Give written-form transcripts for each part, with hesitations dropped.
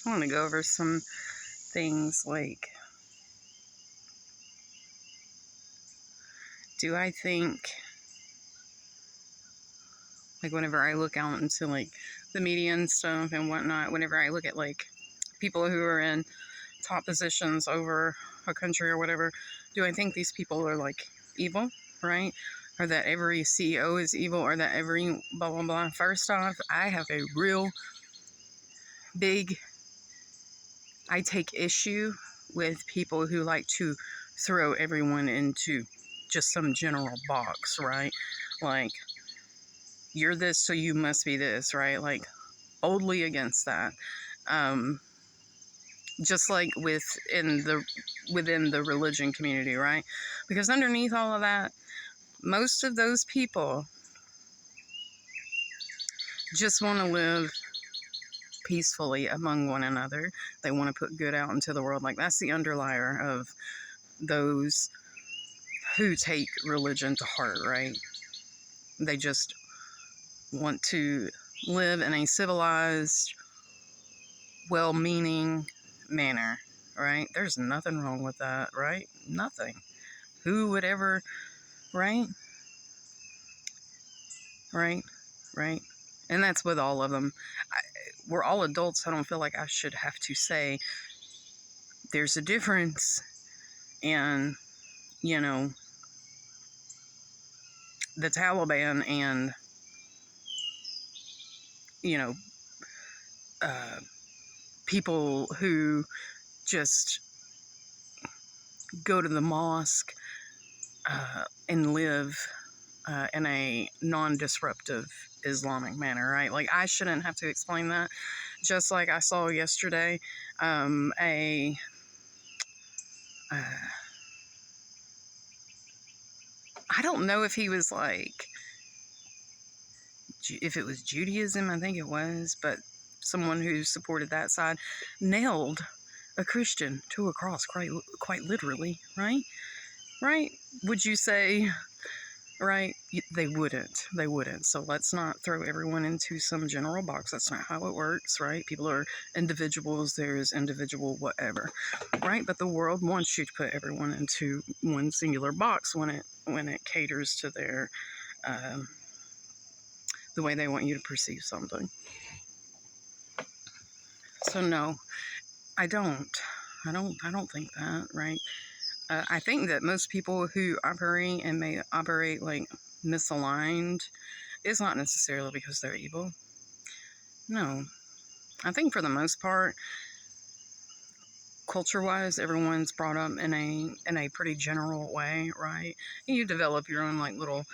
I want to go over some things like, do I think, like, whenever I look out into, like, the media and stuff and whatnot, whenever I look at, like, people who are in top positions over a country or whatever, do I think these people are, like, evil, right? Or that every CEO is evil, or that every blah, blah, blah. First off, I have a real big, I take issue with people who like to throw everyone into just some general box, right? Like, you're this, so you must be this, right? Like, boldly against that. Just like within the religion community, right? Because underneath all of that, most of those people just want to live peacefully among one another. They want to put good out into the world. Like, that's the underlier of those who take religion to heart, right? They just want to live in a civilized, well-meaning manner, right? There's nothing wrong with that, right? Nothing. Who would ever, right? Right? Right? And that's with all of them. We're all adults. I don't feel like I should have to say there's a difference in, you know, the Taliban and, you know, people who just go to the mosque and live in a non-disruptive Islamic manner, right? Like, I shouldn't have to explain that. Just like I saw yesterday, I don't know if he was like, if it was Judaism, I think it was, but someone who supported that side nailed a Christian to a cross, quite literally, right? Right? Would you say, right? They wouldn't. So let's not throw everyone into some general box. That's not how it works, right? People are individuals. There's individual whatever, right? But the world wants you to put everyone into one singular box when it caters to their the way they want you to perceive something. So no, I don't think that, right? I think that most people who operate and may operate like misaligned is not necessarily because they're evil. No, I think for the most part, culture-wise, everyone's brought up in a pretty general way, right? And you develop your own like little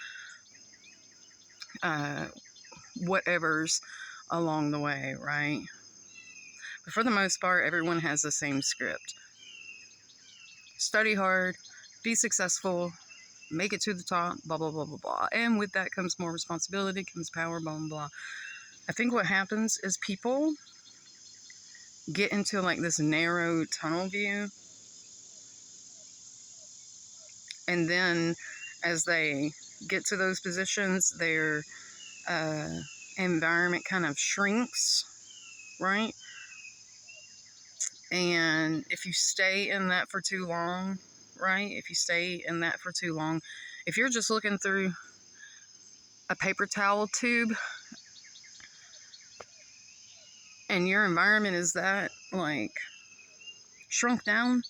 whatevers along the way, right? But for the most part, everyone has the same script. Study hard, be successful, make it to the top, blah, blah, blah, blah, blah. And with that comes more responsibility, comes power, blah, blah, blah. I think what happens is people get into like this narrow tunnel view. And then as they get to those positions, their environment kind of shrinks, right? And if you stay in that for too long, right? If you stay in that for too long, if you're just looking through a paper towel tube and your environment is that like shrunk down,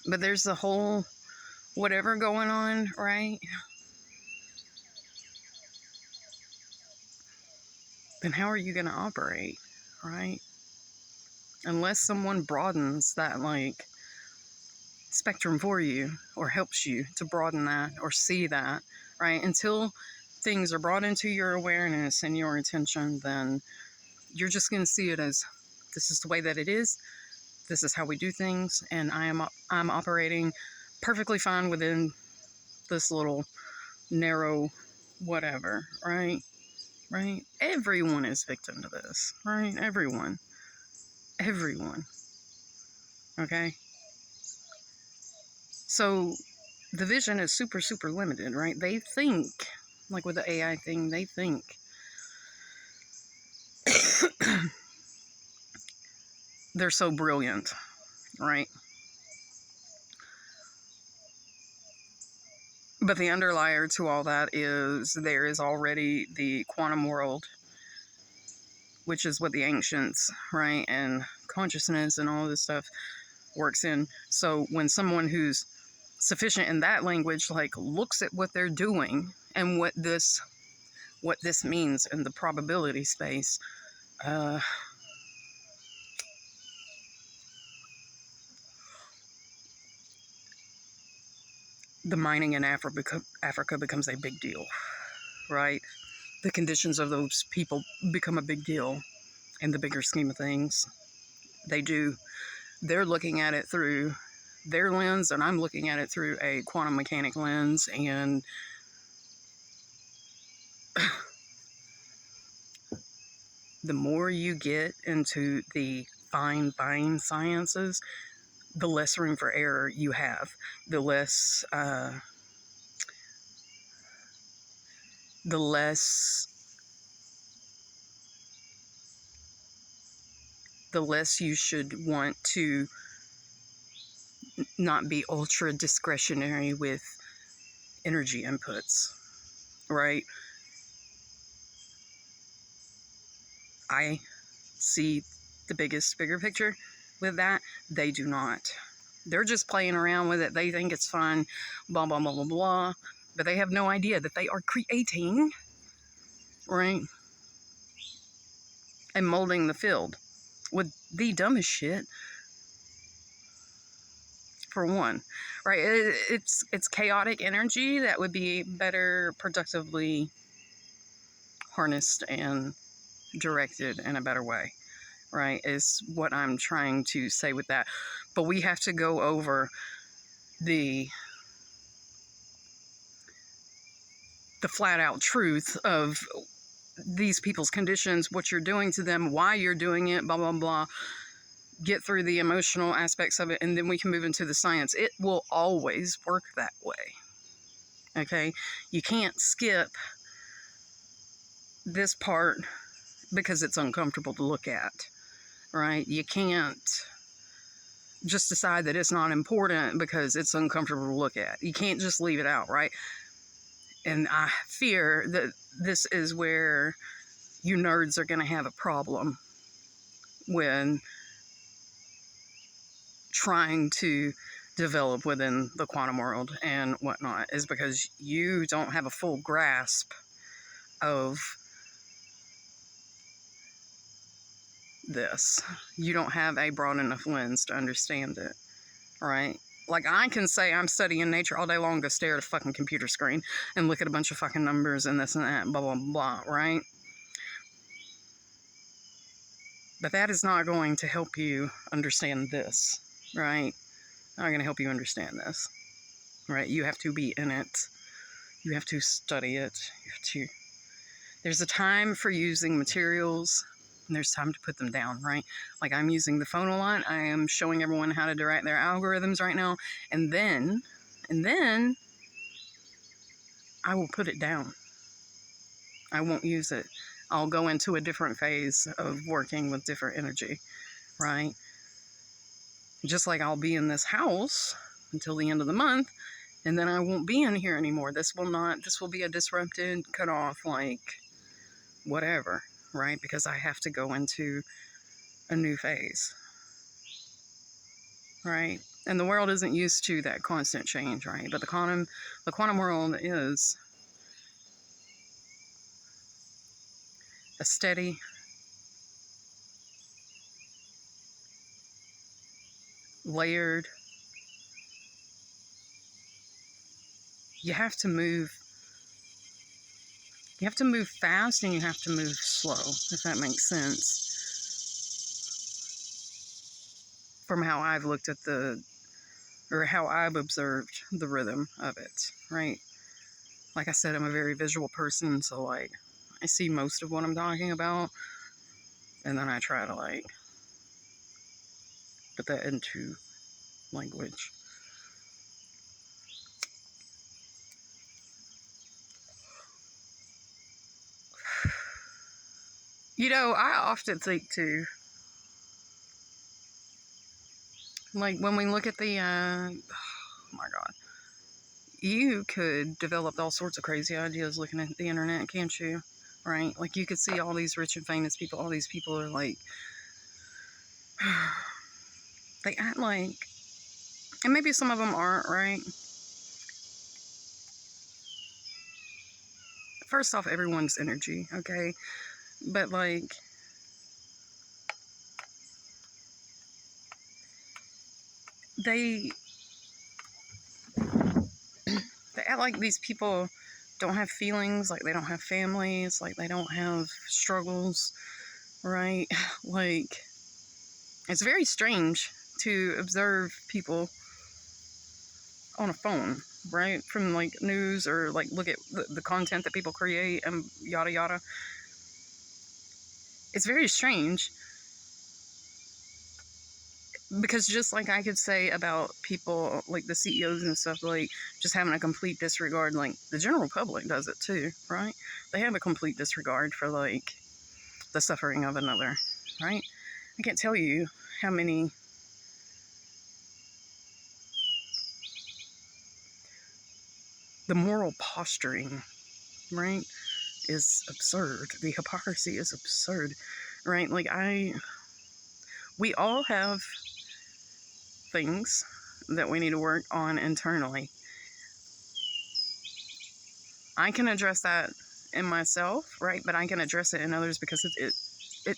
but there's the whole whatever going on, right? Then how are you going to operate, right? Unless someone broadens that like spectrum for you or helps you to broaden that or see that, right? Until things are brought into your awareness and your attention, then you're just going to see it as this is the way that it is. This is how we do things, and I'm operating perfectly fine within this little narrow whatever, right? Right? Everyone is victim to this, right? Everyone. Okay? So the vision is super, super limited, right? They think, like with the AI thing, they think they're so brilliant, right? But the underlier to all that is there is already the quantum world, which is what the ancients, right, and consciousness and all this stuff works in. So when someone who's sufficient in that language like looks at what they're doing and what this means in the probability space, uh, the mining in Africa becomes a big deal, right? The conditions of those people become a big deal in the bigger scheme of things. They do. They're looking at it through their lens, and I'm looking at it through a quantum mechanic lens. And the more you get into the fine sciences, the less room for error you have, the less the less you should want to not be ultra discretionary with energy inputs, right? I see the bigger picture with that. They do not. They're just playing around with it. They think it's fun, blah, blah, blah, blah, blah. But they have no idea that they are creating, right, and molding the field with the dumbest shit, for one, right? It's chaotic energy that would be better productively harnessed and directed in a better way, right, is what I'm trying to say with that. But we have to go over the flat out truth of these people's conditions, what you're doing to them, why you're doing it, blah, blah, blah. Get through the emotional aspects of it, and then we can move into the science. It will always work that way. Okay? You can't skip this part because it's uncomfortable to look at, right? You can't just decide that it's not important because it's uncomfortable to look at. You can't just leave it out, right? And I fear that this is where you nerds are going to have a problem when trying to develop within the quantum world and whatnot, is because you don't have a full grasp of this. You don't have a broad enough lens to understand it, right? Like, I can say I'm studying nature all day long, go stare at a fucking computer screen and look at a bunch of fucking numbers and this and that, blah, blah, blah, right? But that is not going to help you understand this, right? Not going to help you understand this, right? You have to be in it. You have to study it. You have to... There's a time for using materials, and there's time to put them down, right? Like, I'm using the phone a lot. I am showing everyone how to direct their algorithms right now. And then I will put it down. I won't use it. I'll go into a different phase of working with different energy, right? Just like I'll be in this house until the end of the month, and then I won't be in here anymore. This will be a disrupted, cut off, like, whatever, right? Because I have to go into a new phase, right? And the world isn't used to that constant change, right? But the quantum world is a steady, layered... You have to move fast and you have to move slow, if that makes sense, from how I've looked at how I've observed the rhythm of it, right? Like I said, I'm a very visual person, so, like, I see most of what I'm talking about, and then I try to, like, put that into language. You know, I often think, too, Like when we look at the, oh my God, you could develop all sorts of crazy ideas looking at the internet, can't you? Right? Like you could see all these rich and famous people, all these people are like, they act like, and maybe some of them aren't, right? First off, everyone's energy, okay? But like, they they act like these people don't have feelings, like they don't have families, like they don't have struggles, right? Like, it's very strange to observe people on a phone, right? From like news or like look at the content that people create and yada yada. It's very strange because just like I could say about people like the CEOs and stuff, like just having a complete disregard, like the general public does it too, right? They have a complete disregard for like the suffering of another, right? I can't tell you how many the moral posturing, right, is absurd. The hypocrisy is absurd, right? Like we all have things that we need to work on internally. I can address that in myself, right? But I can address it in others because it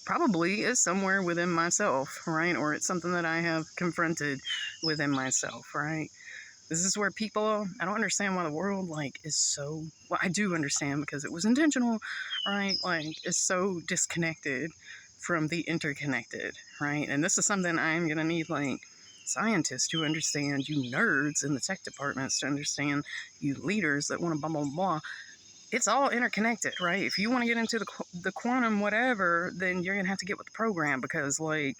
probably is somewhere within myself, right? Or it's something that I have confronted within myself, right? This is where people, I don't understand why the world like is so, well, I do understand because it was intentional, right? Like is so disconnected from the interconnected, right? And this is something I'm going to need like scientists to understand, you nerds in the tech departments to understand, you leaders that want to blah, blah, blah. It's all interconnected, right? If you want to get into the quantum whatever, then you're going to have to get with the program because like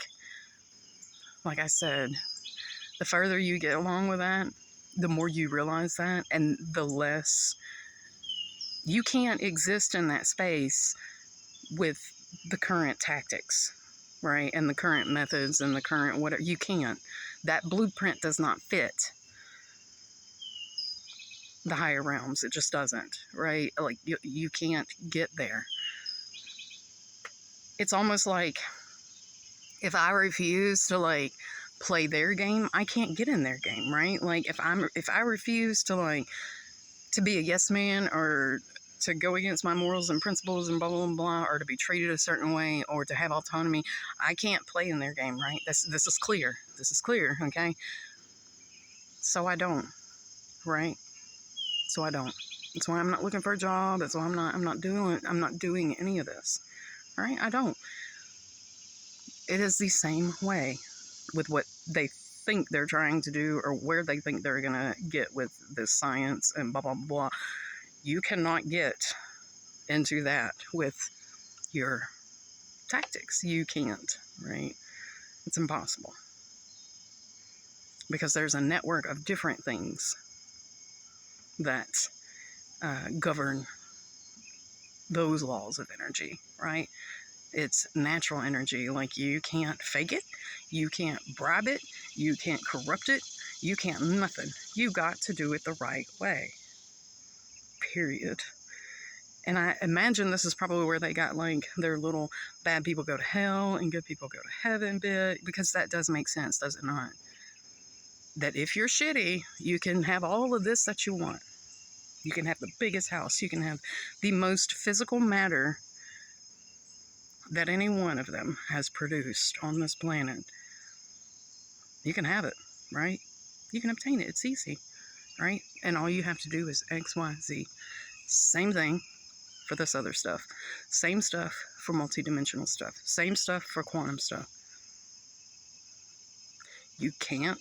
I said, the further you get along with that, the more you realize that, and the less you can't exist in that space with the current tactics, right? And the current methods and the current whatever. You can't. That blueprint does not fit the higher realms. It just doesn't, right? Like you can't get there. It's almost like if I refuse to like play their game, I can't get in their game, right? Like if I refuse to like to be a yes man or to go against my morals and principles and blah blah blah, or to be treated a certain way or to have autonomy, I can't play in their game, right? This is clear. This is clear, okay? So I don't, right? So I don't. That's why I'm not looking for a job. That's why I'm not doing any of this. All right? I don't. It is the same way with what they think they're trying to do or where they think they're going to get with this science and blah, blah, blah. You cannot get into that with your tactics. You can't, right? It's impossible. Because there's a network of different things that govern those laws of energy, right? It's natural energy. Like you can't fake it. You can't bribe it. You can't corrupt it. You can't nothing. You got to do it the right way. Period. And I imagine this is probably where they got like their little bad people go to hell and good people go to heaven bit, because that does make sense, does it not? That if you're shitty, you can have all of this that you want. You can have the biggest house. You can have the most physical matter that any one of them has produced on this planet. You can have it, right? You can obtain it. It's easy, right? And all you have to do is X, Y, Z. Same thing for this other stuff. Same stuff for multidimensional stuff. Same stuff for quantum stuff. You can't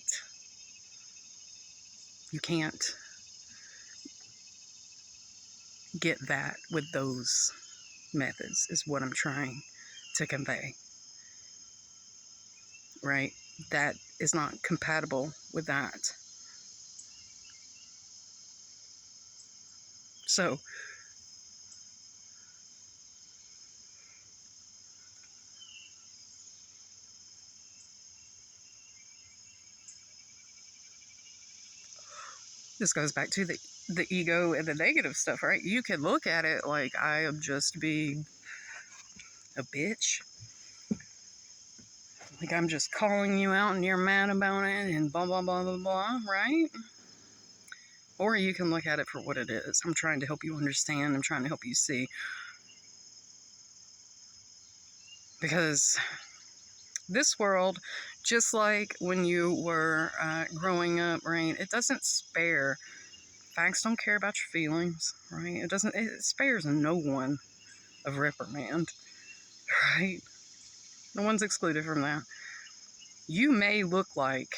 get that with those methods, is what I'm trying to convey, right? That is not compatible with that. So this goes back to the ego and the negative stuff, right? You can look at it like I am just being a bitch. Like I'm just calling you out and you're mad about it and blah, blah, blah, blah, blah, right? Or you can look at it for what it is. I'm trying to help you understand. I'm trying to help you see. Because this world, just like when you were growing up, right, it doesn't spare. Facts don't care about your feelings, right? It spares no one of reprimand, right? No one's excluded from that. You may look like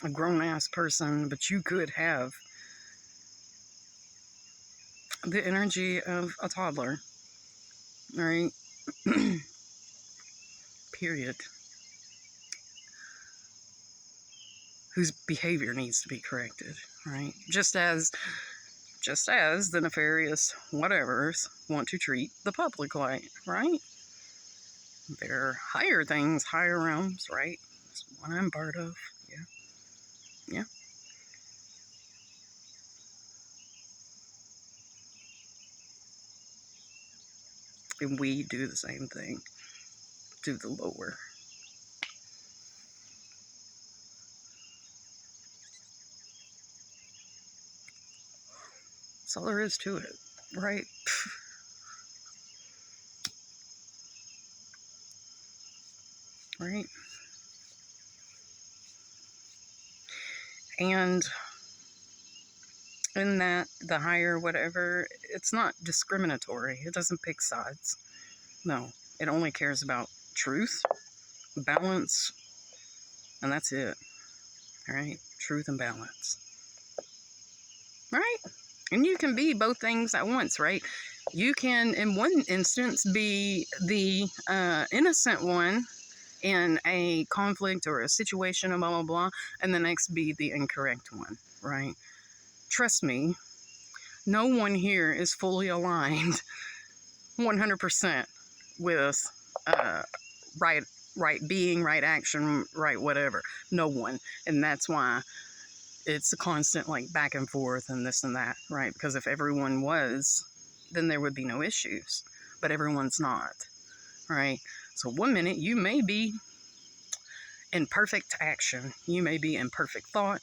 a grown-ass person, but you could have the energy of a toddler, right? Period. Whose behavior needs to be corrected, right? Just as the nefarious whatevers want to treat the public like, right? They're higher things, higher realms, right? That's what I'm part of. Yeah. And we do the same thing to the lower. That's all there is to it, right? Right? And in that, the higher whatever, it's not discriminatory. It doesn't pick sides. No, it only cares about truth, balance, and that's it. All right? Truth and balance. Right? And you can be both things at once, right? You can, in one instance, be the innocent one in a conflict or a situation, blah, blah, blah, and the next be the incorrect one, right? Trust me, no one here is fully aligned 100% with right being, right action, right whatever. No one. And that's why it's a constant like back and forth and this and that, right? Because if everyone was, then there would be no issues. But everyone's not, right? So one minute you may be in perfect action. You may be in perfect thought,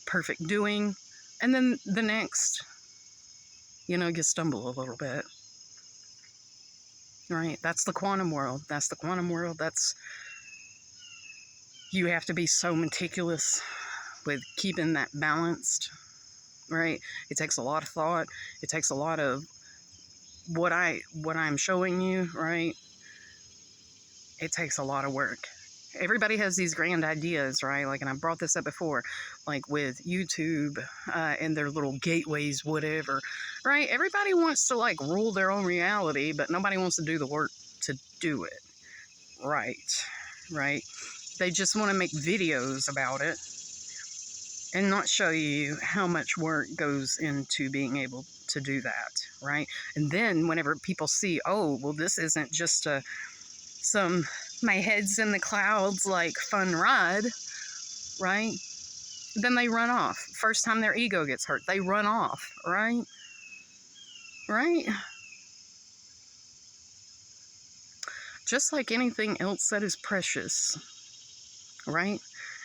perfect doing, and then the next, you stumble a little bit. Right? That's the quantum world. You have to be so meticulous with keeping that balanced, right? It takes a lot of thought. It takes a lot of what I'm showing you, right? It takes a lot of work. Everybody has these grand ideas, right? Like, and I brought this up before, like with YouTube and their little gateways, whatever, right? Everybody wants to like rule their own reality, but nobody wants to do the work to do it, right? They just want to make videos about it and not show you how much work goes into being able to do that, right? And then whenever people see, oh, well, this isn't just some my head's in the clouds like fun ride, right? Then they run off. First time their ego gets hurt, they run off, right? Just like anything else that is precious, right?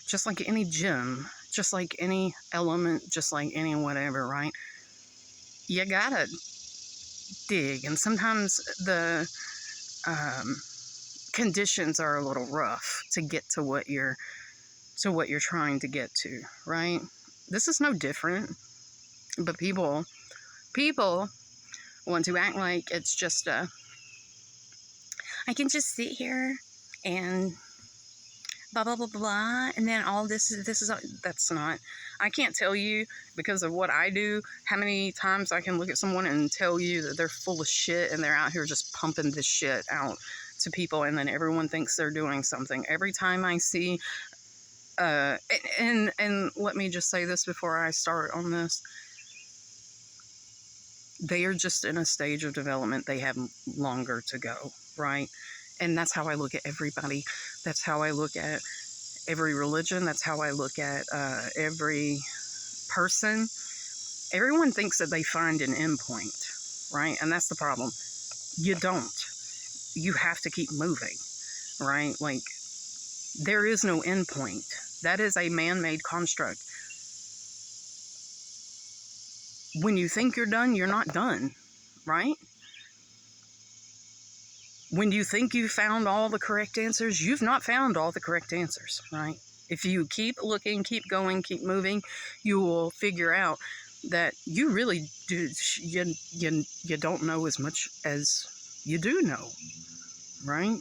Just like any gem, just like any element, just like any whatever, right? You gotta dig, and sometimes the conditions are a little rough to get to what you're trying to get to, right? This is no different, but people want to act like it's just I can just sit here and blah blah blah blah, and then all this is that's not. I can't tell you, because of what I do, how many times I can look at someone and tell you that they're full of shit and they're out here just pumping this shit out to people, and then everyone thinks they're doing something. Every time I see and let me just say this before I start on this. They are just in a stage of development. They have longer to go, right? And that's how I look at everybody. That's how I look at every religion. That's how I look at every person. Everyone thinks that they find an endpoint, right? And that's the problem. You don't. You have to keep moving, right? Like, there is no endpoint. That is a man-made construct. When you think you're done, you're not done, right? When you think you found all the correct answers, you've not found all the correct answers, right? If you keep looking, keep going, keep moving, you will figure out that you really do, you don't know as much as you do know, right?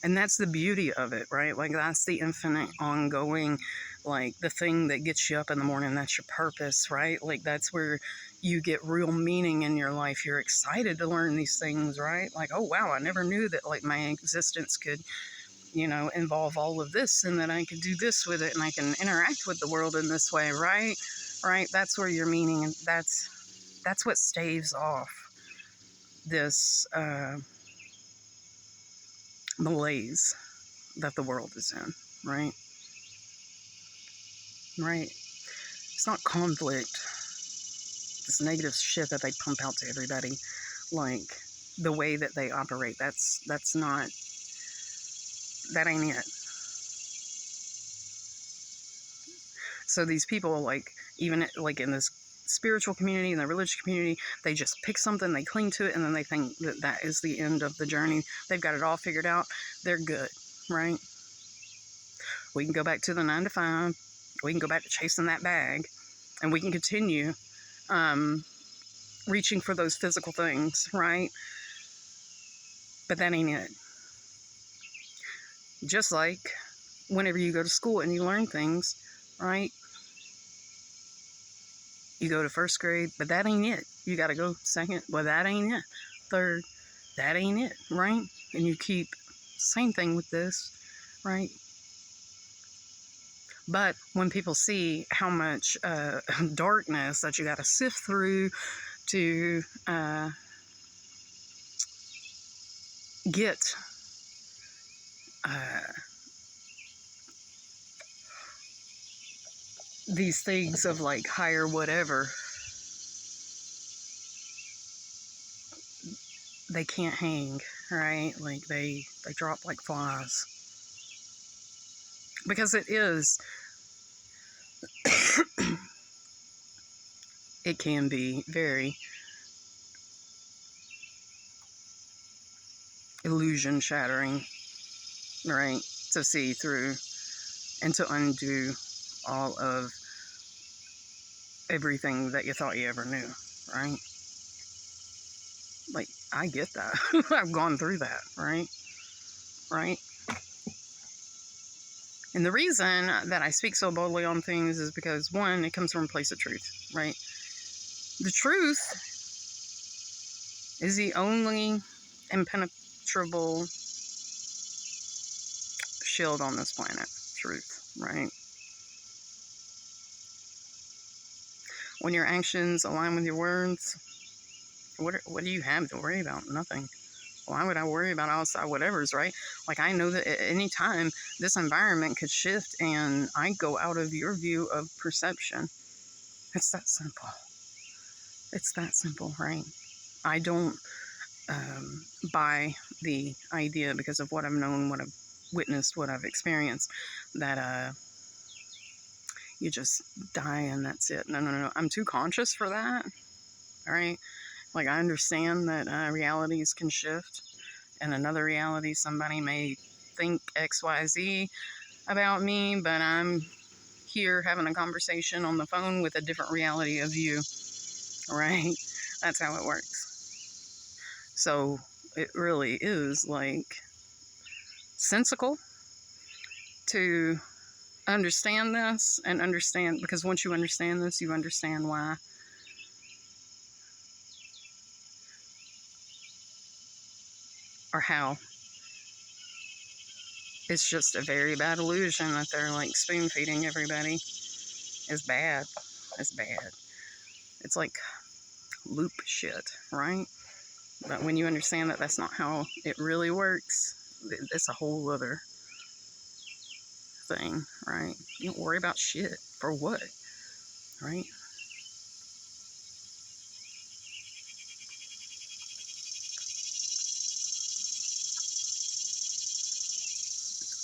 And that's the beauty of it, right? Like, that's the infinite, ongoing, like, the thing that gets you up in the morning. That's your purpose, right? Like, that's where you get real meaning in your life. You're excited to learn these things, right? Like, oh, wow, I never knew that, like, my existence could, involve all of this, and that I could do this with it, and I can interact with the world in this way, right? Right? That's where your meaning, and that's what staves off this malaise that the world is in, right? Right? It's not conflict. This negative shit that they pump out to everybody, like, the way that they operate, that's not, that ain't it. So these people, like, even like in this spiritual community, in the religious community, they just pick something, they cling to it, and then they think that that is the end of the journey. They've got it all figured out. They're good, right? We can go back to the 9 to 5. We can go back to chasing that bag, and we can continue reaching for those physical things, right? But that ain't it. Just like whenever you go to school and you learn things, right? You go to first grade, but that ain't it. You got to go second, but that ain't it. Third, that ain't it, right? And you keep, same thing with this, right? But when people see how much darkness that you got to sift through to get these things of, like, higher whatever, they can't hang, right? Like, they drop like flies. Because it is, it can be very illusion shattering, right? To see through and to undo all of everything that you thought you ever knew, right? Like, I get that. I've gone through that, right? Right? And the reason that I speak so boldly on things is because, one, it comes from a place of truth, right? The truth is the only impenetrable shield on this planet. Truth, right? When your actions align with your words, what do you have to worry about? Nothing. Why would I worry about outside whatever's, right? Like, I know that at any time this environment could shift and I go out of your view of perception. It's that simple. It's that simple, right? I don't buy the idea, because of what I've known, what I've witnessed, what I've experienced, that you just die and that's it. No. I'm too conscious for that, all right? Like, I understand that realities can shift. In another reality, somebody may think XYZ about me, but I'm here having a conversation on the phone with a different reality of you, right? That's how it works. So it really is, like, sensical to understand this, and understand, because once you understand this, you understand why. Or how. It's just a very bad illusion that they're, like, spoon feeding everybody. It's bad. It's bad. It's like loop shit, right? But when you understand that that's not how it really works, it's a whole other thing, right? You don't worry about shit. For what? Right?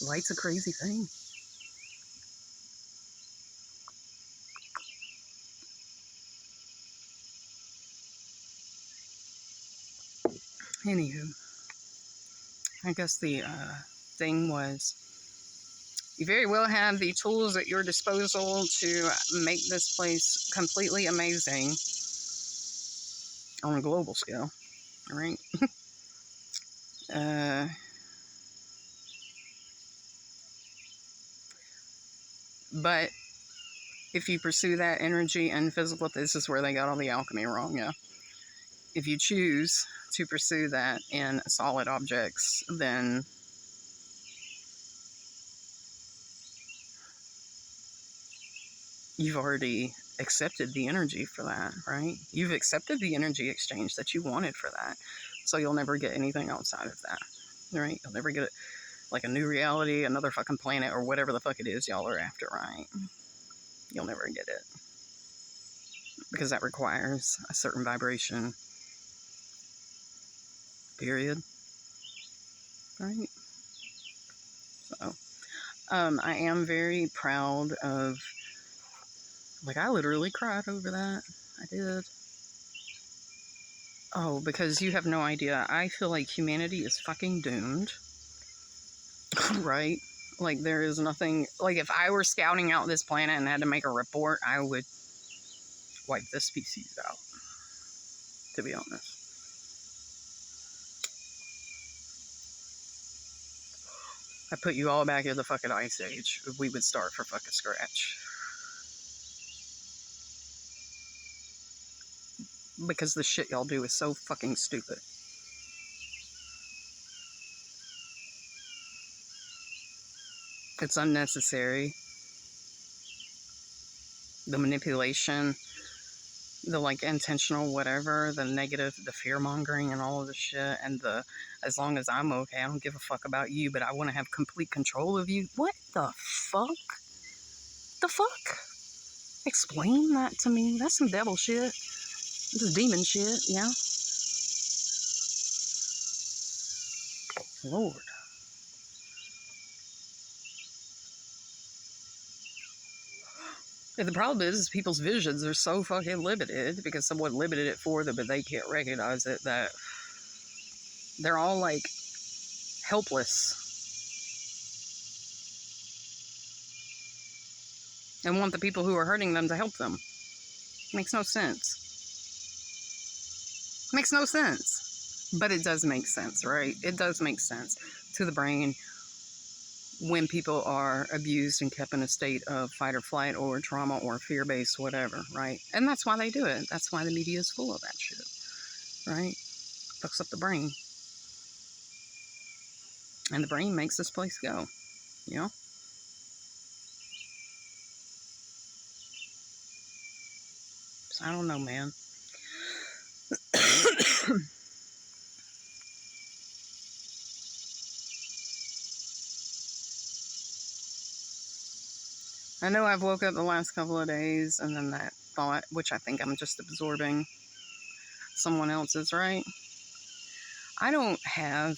Light's a crazy thing. Anywho, I guess the thing was, you very well have the tools at your disposal to make this place completely amazing on a global scale, right? But if you pursue that energy and physical, this is where they got all the alchemy wrong, yeah. If you choose to pursue that in solid objects, then you've already accepted the energy for that, right? You've accepted the energy exchange that you wanted for that. So you'll never get anything outside of that, right? You'll never get like a new reality, another fucking planet, or whatever the fuck it is y'all are after, right? You'll never get it. Because that requires a certain vibration, period. Right? So, I am very proud of, like, I literally cried over that. I did. Oh, because you have no idea. I feel like humanity is fucking doomed. Right? Like, there is nothing, like, if I were scouting out this planet and had to make a report, I would wipe the species out, to be honest. I put you all back in the fucking Ice Age. We would start from fucking scratch. Because the shit y'all do is so fucking stupid. It's unnecessary. The manipulation, the like intentional whatever, the negative, the fear mongering and all of the shit, and the as long as I'm okay, I don't give a fuck about you, but I want to have complete control of you. What the fuck? The fuck? Explain that to me. That's some devil shit. This is demon shit, yeah? Lord. And the problem is people's visions are so fucking limited because someone limited it for them, but they can't recognize it, that they're all like helpless and want the people who are hurting them to help them. Makes no sense. Makes no sense. But it does make sense, right? It does make sense to the brain when people are abused and kept in a state of fight or flight or trauma or fear-based whatever, right? And that's why they do it. That's why the media is full of that shit, right? Fucks up the brain. And the brain makes this place go, you know? So I don't know, man. I know I've woke up the last couple of days and then that thought, which I think I'm just absorbing someone else's, right? I don't have,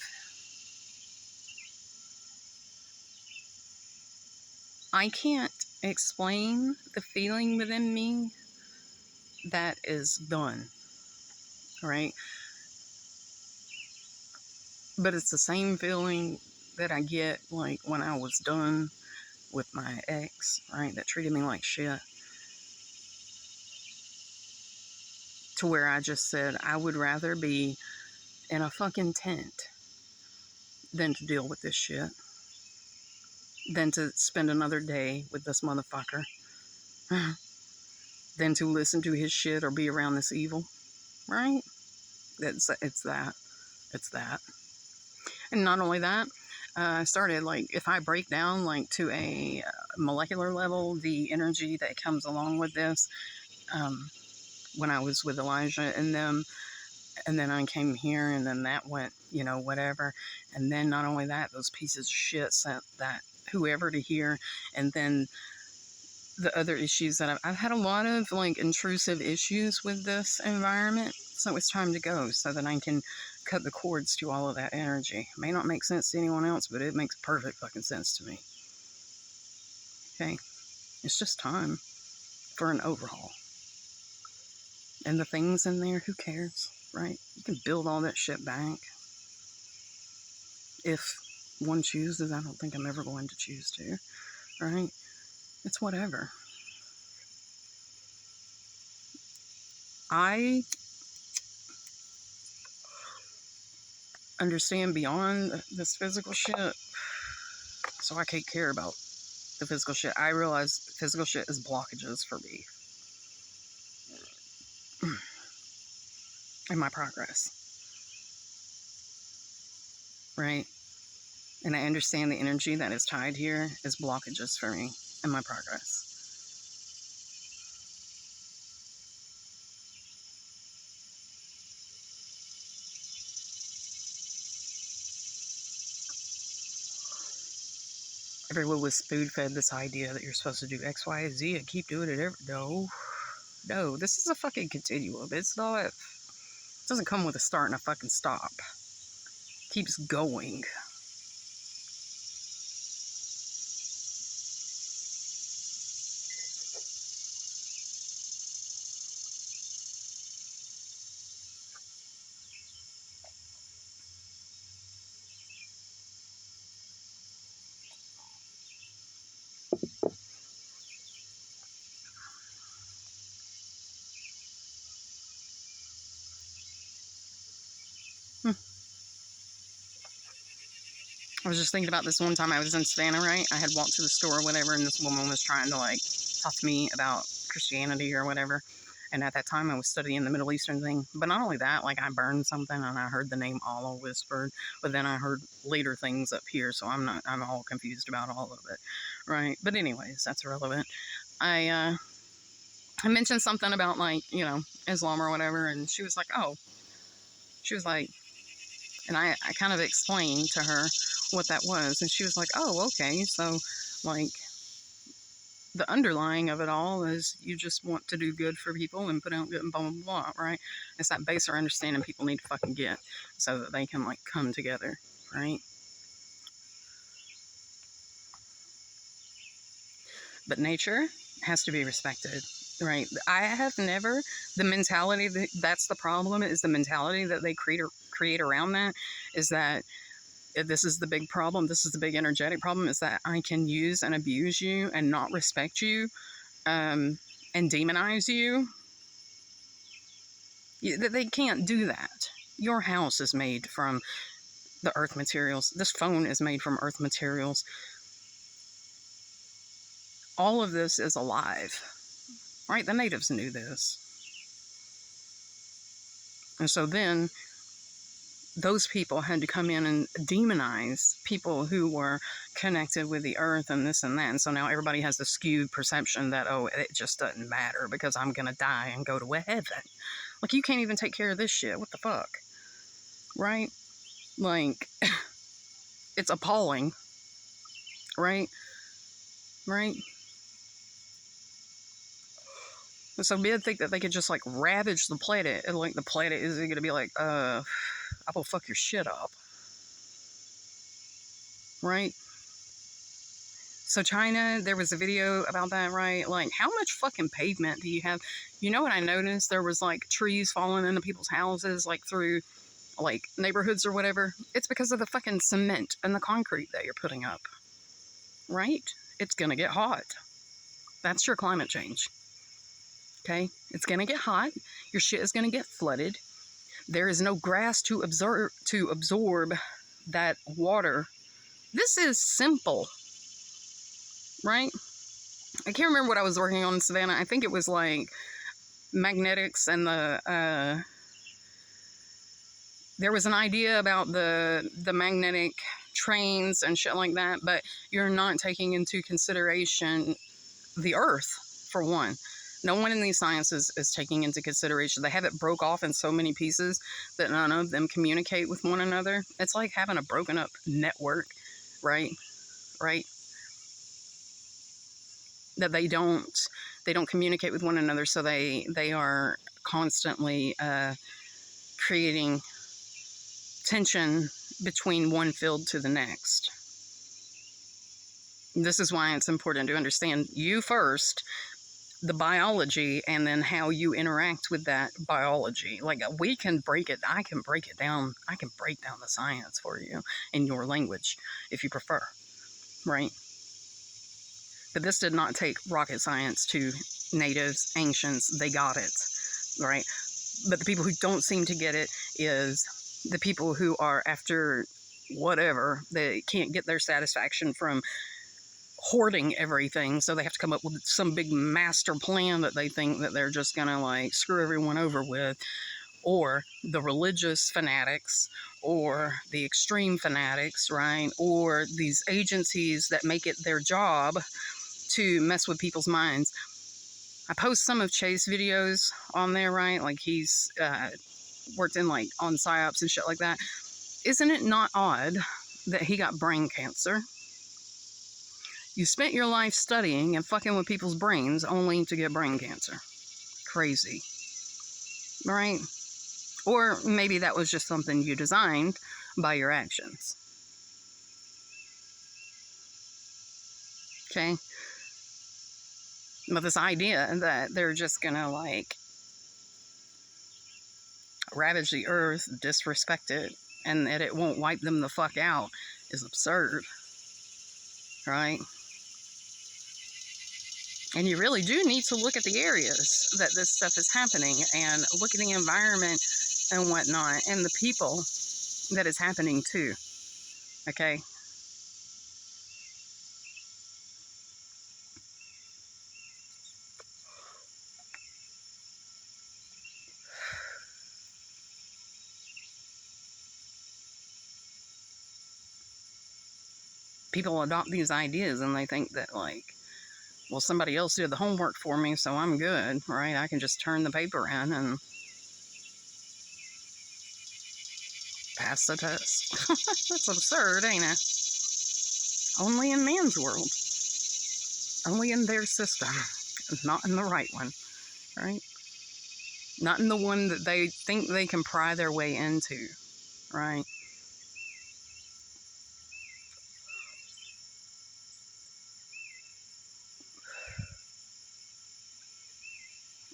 I can't explain the feeling within me that is done, right? But it's the same feeling that I get like when I was done with my ex, right? That treated me like shit. To where I just said, I would rather be in a fucking tent than to deal with this shit. Than to spend another day with this motherfucker. Than to listen to his shit or be around this evil. Right? It's that. It's that. And not only that, I started, like, if I break down, like, to a molecular level, the energy that comes along with this, when I was with Elijah and them, and then I came here, and then that went, you know, whatever, and then not only that, those pieces of shit sent that whoever to here, and then the other issues that I've had a lot of, like, intrusive issues with this environment, so it's time to go, so that I can cut the cords to all of that energy. It may not make sense to anyone else, but it makes perfect fucking sense to me. Okay? It's just time for an overhaul. And the things in there, who cares, right? You can build all that shit back. If one chooses, I don't think I'm ever going to choose to, right? It's whatever. I understand beyond this physical shit, so I can't care about the physical shit. I realize physical shit is blockages for me in my progress, right? And I understand the energy that is tied here is blockages for me in my progress. Everyone was spoon fed this idea that you're supposed to do X, Y, and Z and keep doing it. No, this is a fucking continuum. It's not, it doesn't come with a start and a fucking stop. It keeps going. I was just thinking about this one time I was in Savannah, right? I had walked to the store or whatever, and this woman was trying to, like, talk to me about Christianity or whatever. And at that time, I was studying the Middle Eastern thing. But not only that, like, I burned something, and I heard the name Allah whispered. But then I heard later things up here, so I'm all confused about all of it, right? But anyways, that's irrelevant. I mentioned something about, like, Islam or whatever, and she was like, oh. She was like, and I kind of explained to her what that was, and she was like, oh, okay, so, like, the underlying of it all is you just want to do good for people and put out good and blah, blah, blah, right? It's that baser understanding people need to fucking get so that they can, like, come together, right? But nature has to be respected, right? I have never, the mentality, that's the problem, is the mentality that they create around that, is that this is the big problem, this is the big energetic problem, is that I can use and abuse you and not respect you, and demonize you. They can't do that. Your house is made from the earth materials. This phone is made from earth materials. All of this is alive, right? The natives knew this. And so then those people had to come in and demonize people who were connected with the earth and this and that. And so now everybody has the skewed perception that, oh, it just doesn't matter because I'm going to die and go to heaven. Like, you can't even take care of this shit. What the fuck? Right? Like, it's appalling. Right? Right? So men think that they could just, like, ravage the planet, and, like, the planet is going to be like, I will fuck your shit up. Right? So China, there was a video about that, right? Like, how much fucking pavement do you have? You know what I noticed? There was, like, trees falling into people's houses, like, through, like, neighborhoods or whatever. It's because of the fucking cement and the concrete that you're putting up. Right? It's gonna get hot. That's your climate change. Okay? It's gonna get hot. Your shit is gonna get flooded. There is no grass to absorb that water. This is simple. Right? I can't remember what I was working on in Savannah. I think it was, like, magnetics and there was an idea about the magnetic trains and shit like that, but you're not taking into consideration the earth, for one. No one in these sciences is taking into consideration. They have it broke off in so many pieces that none of them communicate with one another. It's like having a broken up network, right? Right? That they don't communicate with one another, so they are constantly creating tension between one field to the next. This is why it's important to understand you first, the biology, and then how you interact with that biology. Like, we can break it, I can break it down. I can break down the science for you in your language if you prefer, right? But this did not take rocket science to natives, ancients. They got it, right? But the people who don't seem to get it is the people who are after whatever. They can't get their satisfaction from hoarding everything, so they have to come up with some big master plan that they think that they're just gonna like screw everyone over with. Or the religious fanatics, or the extreme fanatics, right? Or these agencies that make it their job to mess with people's minds. I post some of Chase videos on there, right? Like, he's worked in like on psyops and shit like that. Isn't it not odd that he got brain cancer? You spent your life studying and fucking with people's brains only to get brain cancer. Crazy. Right? Or maybe that was just something you designed by your actions. Okay? But this idea that they're just gonna like ravage the earth, disrespect it, and that it won't wipe them the fuck out is absurd. Right? And you really do need to look at the areas that this stuff is happening and look at the environment and whatnot and the people that it's happening to. Okay? People adopt these ideas and they think that, like, well, somebody else did the homework for me, so I'm good, right? I can just turn the paper in and pass the test. That's absurd, ain't it? Only in man's world. Only in their system. Not in the right one, right? Not in the one that they think they can pry their way into, right?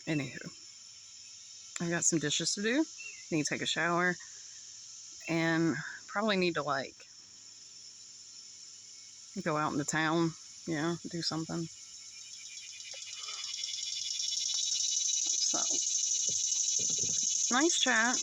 Anywho, I got some dishes to do. Need to take a shower. And probably need to, like, go out into town, do something. So, nice chat.